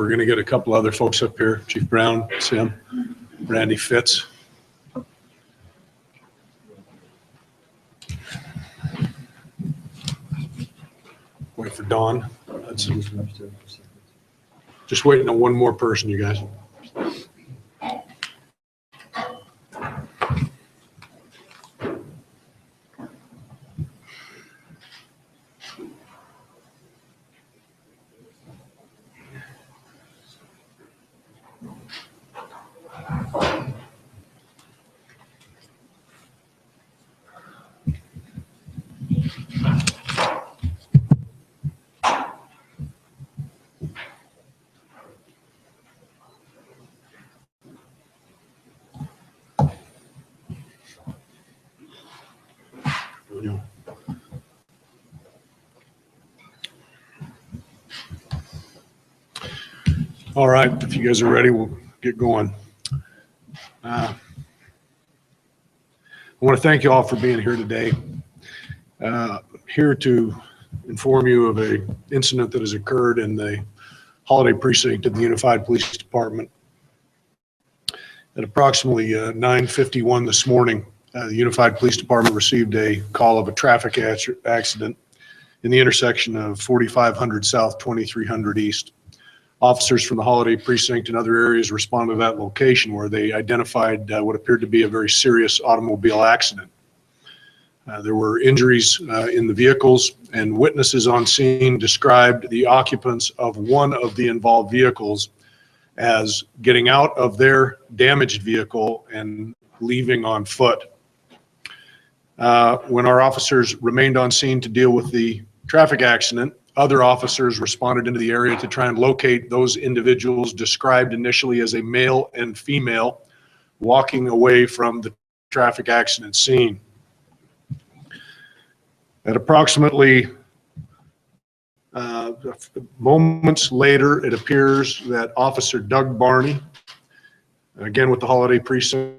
We're going to get a couple other folks up here. Chief Brown, Sam, Randy Fitz. Wait for Dawn. Just waiting on one more person, you guys. All right, if you guys are ready, we'll get going. I want to thank you all for being here today. Here to inform you of an incident that has occurred in the Holladay precinct of the Unified Police Department. At approximately 9:51 this morning, the Unified Police Department received a call of a traffic accident in the intersection of 4500 South, 2300 East. Officers from the Holladay precinct and other areas responded to that location where they identified what appeared to be a very serious automobile accident. There were injuries in the vehicles, and witnesses on scene described the occupants of one of the involved vehicles as getting out of their damaged vehicle and leaving on foot. When our officers remained on scene to deal with the traffic accident, other officers responded into the area to try and locate those individuals described initially as a male and female walking away from the traffic accident scene. At approximately moments later, it appears that Officer Doug Barney, again with the Holladay precinct,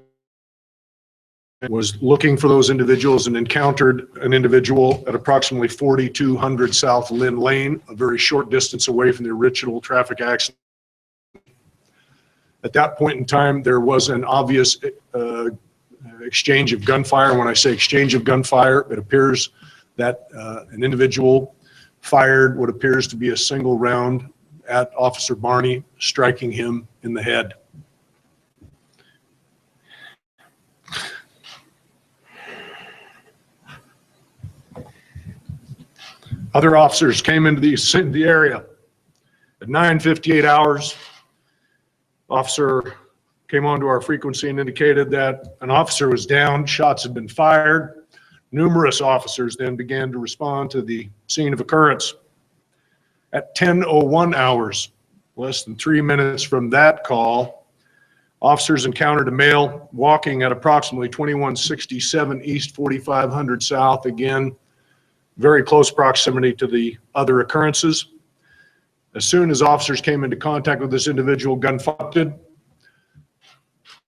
was looking for those individuals and encountered an individual at approximately 4200 South Lynn Lane, a very short distance away from the original traffic accident. At that point in time, there was an obvious exchange of gunfire. When I say exchange of gunfire, it appears that an individual fired what appears to be a single round at Officer Barney, striking him in the head. Other officers came into the area at 9:58 hours. Officer came onto our frequency and indicated that an officer was down, shots had been fired. Numerous officers then began to respond to the scene of occurrence. At 10:01 hours, less than 3 minutes from that call, officers encountered a male walking at approximately 2167 East, 4500 South, again, very close proximity to the other occurrences. As soon as officers came into contact with this individual, gunfired.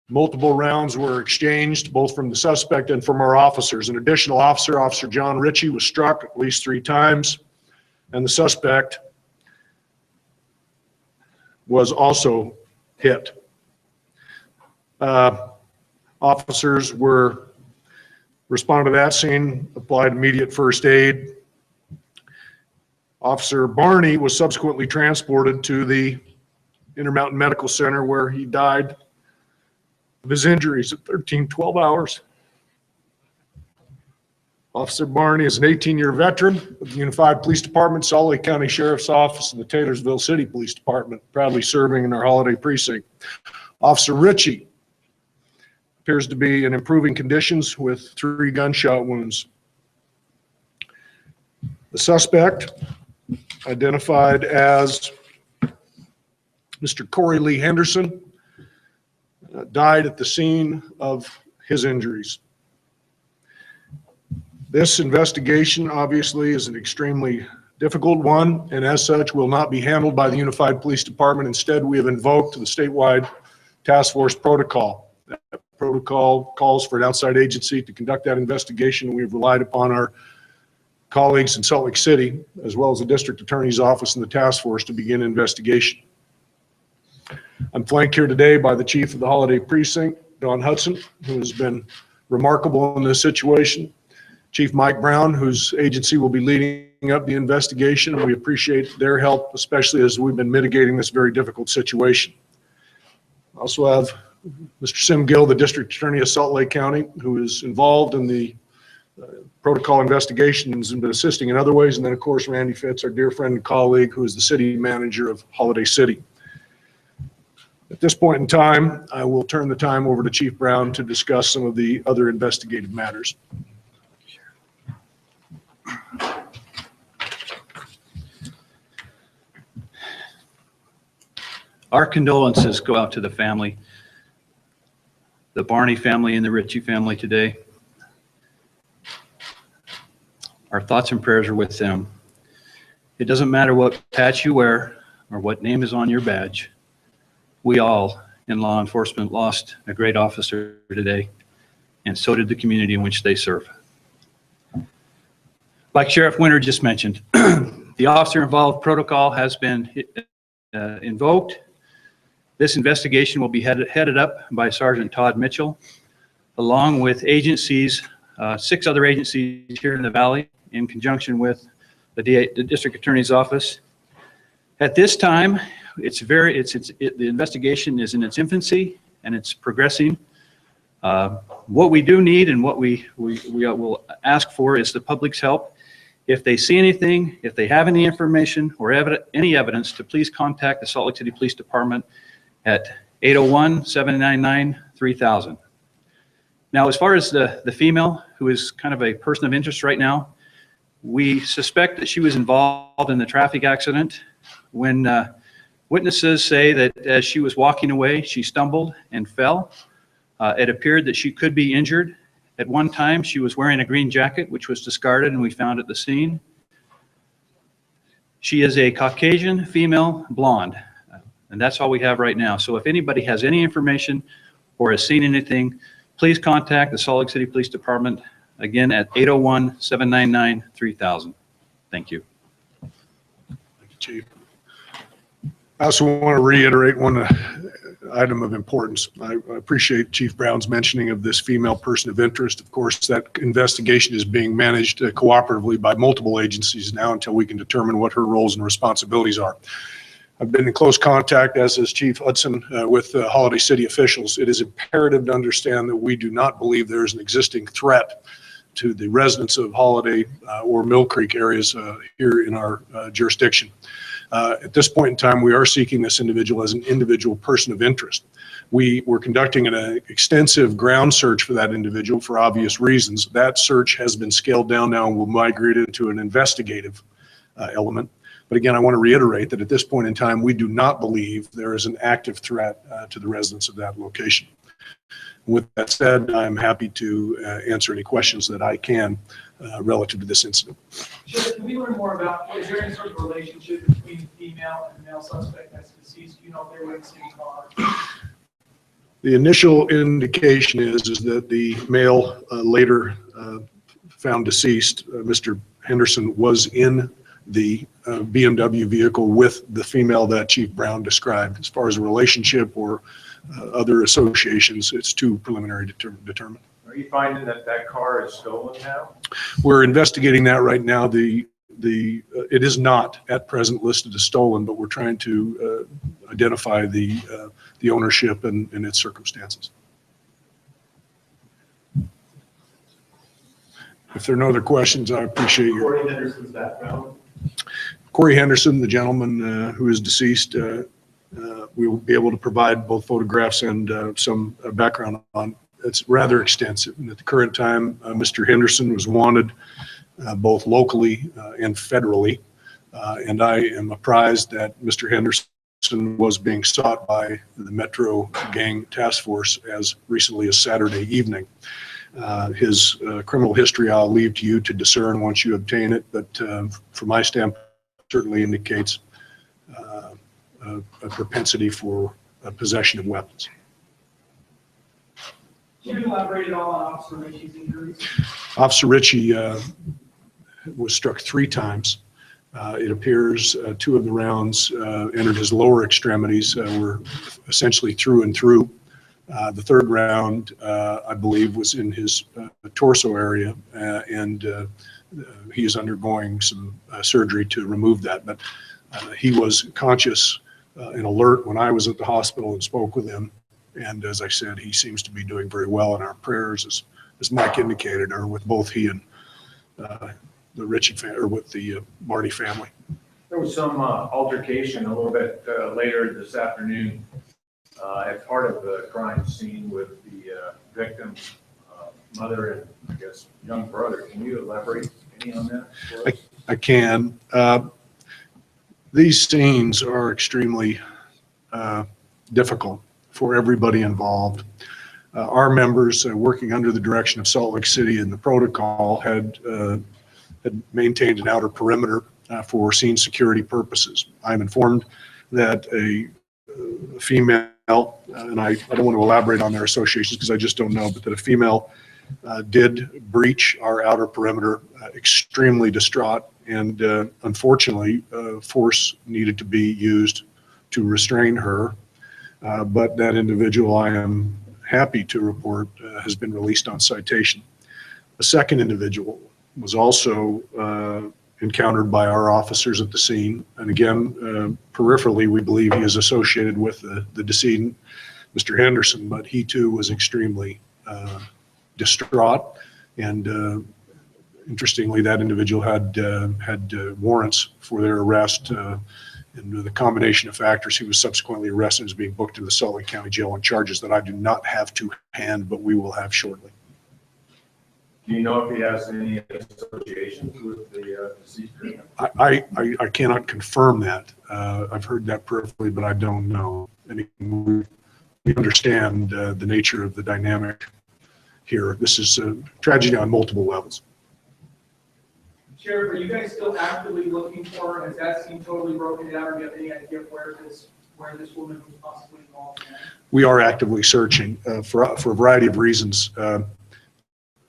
Multiple rounds were exchanged, both from the suspect and from our officers. An additional officer, Officer John Ritchie, was struck at least 3 times, and the suspect was also hit. Officers were responded to that scene, applied immediate first aid. Officer Barney was subsequently transported to the Intermountain Medical Center, where he died of his injuries at 13:12 hours. Officer Barney is an 18-year veteran of the Unified Police Department, Holladay County Sheriff's Office, and the Taylorsville City Police Department, proudly serving in our Holladay precinct. Officer Ritchie appears to be in improving conditions with 3 gunshot wounds. The suspect, identified as Mr. Corey Lee Henderson, died at the scene of his injuries. This investigation obviously is an extremely difficult one, and as such will not be handled by the Unified Police Department. Instead, we have invoked the statewide task force protocol. That protocol calls for an outside agency to conduct that investigation. We've relied upon our colleagues in Salt Lake City, as well as the district attorney's office and the task force, to begin investigation. I'm flanked here today by the chief of the Holladay Precinct, Don Hudson, who has been remarkable in this situation. Chief Mike Brown, whose agency will be leading up the investigation, and we appreciate their help, especially as we've been mitigating this very difficult situation. I also have Mr. Sim Gill, the District Attorney of Salt Lake County, who is involved in the protocol investigations and been assisting in other ways. And then, of course, Randy Fitz, our dear friend and colleague, who is the city manager of Holladay City. At this point in time, I will turn the time over to Chief Brown to discuss some of the other investigative matters. Our condolences go out to the family, the Barney family and the Ritchie family today. Our thoughts and prayers are with them. It doesn't matter what patch you wear or what name is on your badge. We all in law enforcement lost a great officer today, and so did the community in which they serve. Like Sheriff Winter just mentioned, the officer-involved protocol has been invoked. This investigation will be headed up by Sergeant Todd Mitchell, along with agencies, 6 other agencies here in the Valley, in conjunction with the District Attorney's Office. At this time, the investigation is in its infancy and it's progressing. What we do need and what we will ask for is the public's help. If they see anything, if they have any information or any evidence, to please contact the Salt Lake City Police Department at 801-799-3000. Now, as far as the female, who is kind of a person of interest right now, we suspect that she was involved in the traffic accident when witnesses say that as she was walking away, she stumbled and fell. It appeared that she could be injured. At one time, she was wearing a green jacket, which was discarded and we found at the scene. She is a Caucasian female blonde, and that's all we have right now. So if anybody has any information or has seen anything, please contact the Salt Lake City Police Department, again at 801-799-3000. Thank you. Thank you, Chief. I also want to reiterate one item of importance. I appreciate Chief Brown's mentioning of this female person of interest. Of course, that investigation is being managed cooperatively by multiple agencies now until we can determine what her roles and responsibilities are. I've been in close contact, as is Chief Hudson, with Holladay City officials. It is imperative to understand that we do not believe there is an existing threat to the residents of Holladay or Mill Creek areas here in our jurisdiction. At this point in time, we are seeking this individual as an individual person of interest. We were conducting an extensive ground search for that individual for obvious reasons. That search has been scaled down now and will migrate into an investigative element. But again, I want to reiterate that at this point in time, we do not believe there is an active threat to the residents of that location. With that said, I'm happy to answer any questions that I can relative to this incident. Sheriff, can we learn more about, is there any sort of relationship between the female and the male suspect that's deceased? Do you know if they were in the same car? The initial indication is that the male later found deceased, Mr. Henderson, was in the BMW vehicle with the female that Chief Brown described. As far as a relationship or other associations, it's too preliminary to determine. Are you finding that that car is stolen now? We're investigating that right now. It is not at present listed as stolen, but we're trying to identify the ownership and its circumstances. If there are no other questions, I appreciate your. Corey Henderson's background? Corey Henderson, the gentleman who is deceased, we will be able to provide both photographs and some background on. It's rather extensive. And at the current time, Mr. Henderson was wanted both locally and federally. And I am apprised that Mr. Henderson was being sought by the Metro Gang Task Force as recently as Saturday evening. His criminal history I'll leave to you to discern once you obtain it, but from my standpoint, certainly indicates a propensity for possession of weapons. Can you elaborate at all on Officer Ritchie's injuries? Officer Ritchie was struck 3 times. It appears two of the rounds entered his lower extremities, were essentially through and through. The third round, I believe, was in his torso area, and he is undergoing some surgery to remove that. But he was conscious and alert when I was at the hospital and spoke with him. And as I said, he seems to be doing very well, and our prayers, as Mike indicated, are with both he and the Ritchie family, or with the Marty family. There was some altercation a little bit later this afternoon at part of the crime scene with the victim's mother and, I guess, young brother. Can you elaborate any on that for us? I can. These scenes are extremely difficult for everybody involved. Our members, working under the direction of Salt Lake City and the protocol, had maintained an outer perimeter for scene security purposes. I'm informed that a female, and I don't want to elaborate on their associations because I just don't know, but that a female did breach our outer perimeter, extremely distraught, and unfortunately, force needed to be used to restrain her. But that individual, I am happy to report, has been released on citation. A second individual was also encountered by our officers at the scene. And again, peripherally, we believe he is associated with the decedent, Mr. Henderson, but he too was extremely distraught. And interestingly, that individual had warrants for their arrest. And the combination of factors, he was subsequently arrested and is being booked into the Salt Lake County Jail on charges that I do not have to hand, but we will have shortly. Do you know if he has any associations with the deceased victim? I cannot confirm that. I've heard that peripherally, but I don't know. And we understand the nature of the dynamic here. This is a tragedy on multiple levels. Sheriff, are you guys still actively looking for her? Has that scene totally broken down, or do you have any idea where this woman was possibly involved in? We are actively searching for a variety of reasons.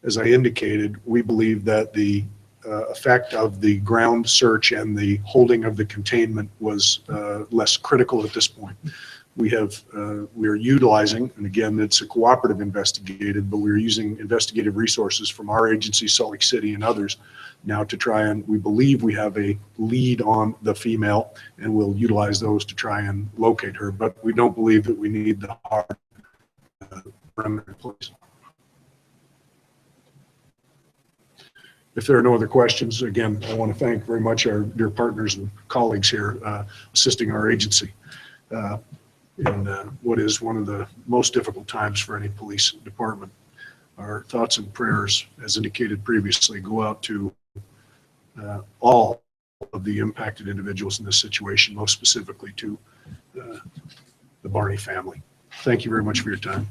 As I indicated, we believe that the effect of the ground search and the holding of the containment was less critical at this point. We are utilizing, and again, it's a cooperative investigative, but we're using investigative resources from our agency, Salt Lake City, and others now to try and, we believe we have a lead on the female, and we'll utilize those to try and locate her, but we don't believe that we need the hard perimeter in place. If there are no other questions, again, I want to thank very much our dear partners and colleagues here assisting our agency in what is one of the most difficult times for any police department. Our thoughts and prayers, as indicated previously, go out to all of the impacted individuals in this situation, most specifically to the Barney family. Thank you very much for your time.